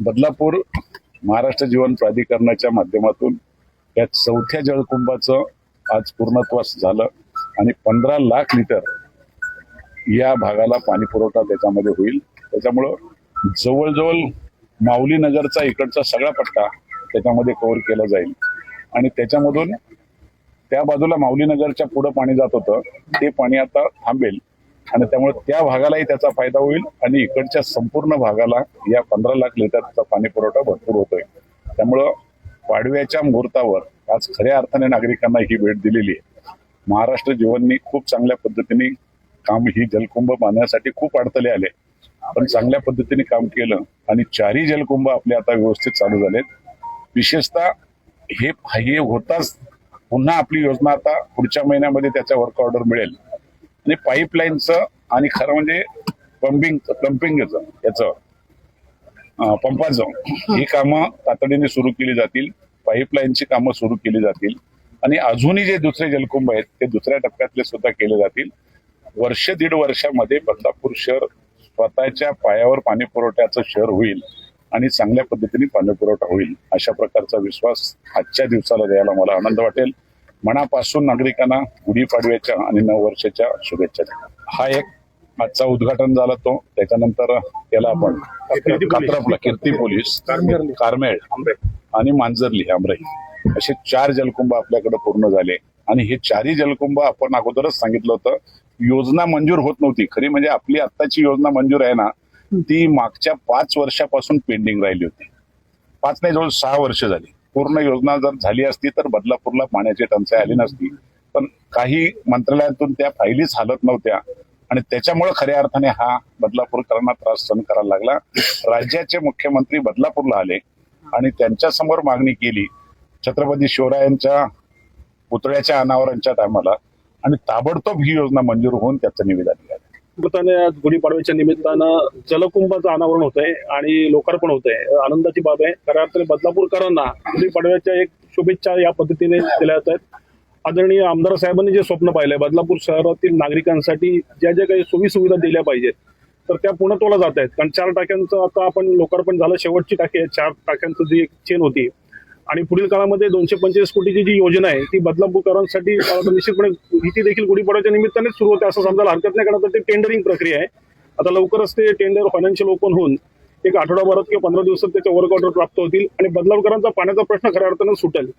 बदलापूर महाराष्ट्र जीवन प्राधिकरणाच्या माध्यमातून या चौथ्या जलकुंभाचं आज पूर्णत्वास झालं आणि 15 लाख लिटर या भागाला पाणी पुरवठा त्याच्यामध्ये होईल। त्याच्यामुळं जवळजवळ माऊली नगरचा इकडचा सगळा पट्टा त्याच्यामध्ये कव्हर केला जाईल आणि त्याच्यामधून त्या बाजूला माऊली नगरच्या पुढे पाणी जात होतं ते पाणी आता थांबेल आणि त्यामुळे त्या भागालाही त्याचा फायदा होईल आणि इकडच्या संपूर्ण भागाला या 15 लाख लिटरचा पाणी पुरवठा भरपूर होतोय। त्यामुळं पाडव्याच्या मुहूर्तावर आज खऱ्या अर्थाने नागरिकांना ही भेट दिलेली आहे। महाराष्ट्र जीवननी खूप चांगल्या पद्धतीने काम ही जलकुंभ बांधण्यासाठी खूप अडथळे आले पण चांगल्या पद्धतीने काम केलं आणि 4ही जलकुंभ आपले आता व्यवस्थित चालू झालेत। विशेषतः हे होताच पुन्हा आपली योजना आता पुढच्या महिन्यामध्ये त्याच्या वर्क ऑर्डर मिळेल आणि पाईपलाईनचं आणि खरं म्हणजे पंपाचं ही कामं तातडीने सुरू केली जातील। पाईपलाईनची कामं सुरू केली जातील आणि अजूनही जे दुसरे जलकुंभ आहेत ते दुसऱ्या टप्प्यातले सुद्धा केले जातील। वर्ष दीड वर्षामध्ये बदलापूर शहर स्वतःच्या पायावर पाणी पुरवठ्याचं शहर होईल आणि चांगल्या पद्धतीने पाणी पुरवठा होईल अशा प्रकारचा विश्वास आजच्या दिवसाला द्यायला मला आनंद वाटेल। मनापासून नागरिकांना गुढीपाडव्याच्या आणि नववर्षाच्या शुभेच्छा द्या। हा एक आजचा उद्घाटन झाला तो त्याच्यानंतर त्याला आपण कात्रपला कीर्ती पोलीस कारमेळ आणि मांजरली आमराई असे 4 जलकुंभ आपल्याकडे पूर्ण झाले आणि हे 4ही जलकुंभ आपण अगोदरच सांगितलं होतं योजना मंजूर होत नव्हती। खरी म्हणजे आपली आत्ताची योजना मंजूर आहे ना ती मागच्या 5 वर्षापासून पेंडिंग राहिली होती। 5 नाही जवळ 6 वर्ष झाली। पूर्ण योजना जर झाली असती तर बदलापूरला पाण्याची टंचाई आली नसती पण काही मंत्रालयातून त्या फाईलीच हालत नव्हत्या आणि त्याच्यामुळे खऱ्या अर्थाने हा बदलापूरकरांना त्रास सहन करायला लागला। राज्याचे मुख्यमंत्री बदलापूरला आले आणि त्यांच्या समोर मागणी केली छत्रपती शिवरायांच्या पुतळ्याच्या अनावरणच्या टायमाला आणि ताबडतोब ही योजना मंजूर होऊन त्याचं निवेदन निघालं। आज गुढीपाडव्याच्या निमित्तानं जलकुंभाचं अनावरण होतंय आणि लोकार्पण होतंय। आनंदाची बाब आहे। खऱ्या अर्थाने बदलापूरकरांना गुढीपाडव्याच्या एक शुभेच्छा या पद्धतीने दिल्या जात आहेत। आदरणीय आमदार साहेबांनी जे स्वप्न पाहिलंय बदलापूर शहरातील नागरिकांसाठी ज्या ज्या काही सोयी सुविधा दिल्या पाहिजेत तर त्या पूर्णत्वाला जात आहेत। कारण 4 टाक्यांचं आता आपण लोकार्पण झालं, शेवटची टाकी आहे 4 टाक्यांचं जी एक चेन होती आणि पुढील काळामध्ये 225 कोटीची जी योजना आहे ती बदलापूरकरांसाठी निश्चितपणे ही देखील गुढीपाडव्याच्या निमित्तानेच सुरू होते असं समजायला हरकत नाही। कारण ते टेंडरिंग प्रक्रिया आहे। आता लवकरच ते टेंडर फायनान्शियल ओपन होऊन एक आठवडाभरात किंवा 15 दिवसात त्याचे वर्क ऑर्डर प्राप्त होतील आणि बदलापूरकरांचा पाण्याचा प्रश्न खऱ्या अर्थानं सुटेल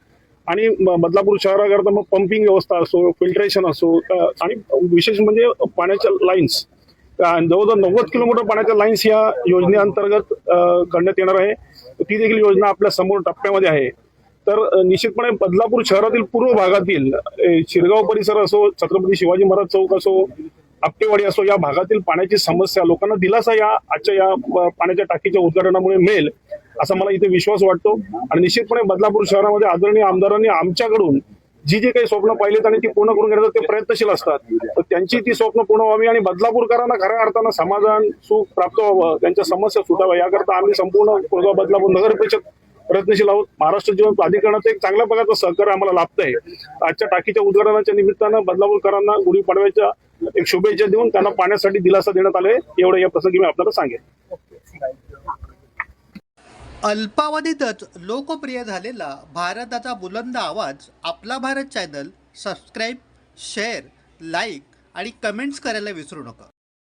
आणि बदलापूर शहराकरता मग पंपिंग व्यवस्था असो, फिल्ट्रेशन असो आणि विशेष म्हणजे पाण्याच्या लाईन्स जवळजवळ 90 किलोमीटर पाण्याच्या लाईन्स या योजनेअंतर्गत करण्यात येणार आहे। ती देखील योजना आपल्या समोर टप्प्यामध्ये आहे। तर निश्चितपणे बदलापूर शहरातील पूर्व भागातील शिरगाव परिसर असो, छत्रपती शिवाजी महाराज चौक असो, आपटेवाडी असो या भागातील पाण्याची समस्या लोकांना दिलासा या आजच्या या पाण्याच्या टाकीच्या उद्घाटनामुळे मिळेल असा मला इथे विश्वास वाटतो आणि निश्चितपणे बदलापूर शहरामध्ये आदरणीय आमदारांनी आमच्याकडून जी काही स्वप्न पाहिलेत आणि ती पूर्ण करून घेण्याचा ते प्रयत्नशील असतात तर त्यांची ती स्वप्न पूर्ण व्हावी आणि बदलापूरकरांना खऱ्या अर्थानं समाधान सुख प्राप्त व्हावं, त्यांच्या समस्या सुटाव्या याकरता आम्ही संपूर्ण कोळगाव बदलापूर नगर परिषद प्रयत्नशील आहोत। महाराष्ट्र जीवन प्राधिकरणाचं एक चांगल्या प्रकारचं सहकार्य आम्हाला लाभतंय। आजच्या टाकीच्या उद्घाटनाच्या निमित्तानं बदलापूरकरांना गुढीपाडव्याच्या एक शुभेच्छा देऊन त्यांना पाण्यासाठी दिलासा देण्यात आले एवढं या प्रसंगी मी आपल्याला सांगेन। अल्पावधीतच लोकप्रिय झालेला भारताचा बुलंद आवाज आपला Bharat channel subscribe, share, like आणि कमेंट्स करायला विसरू नका।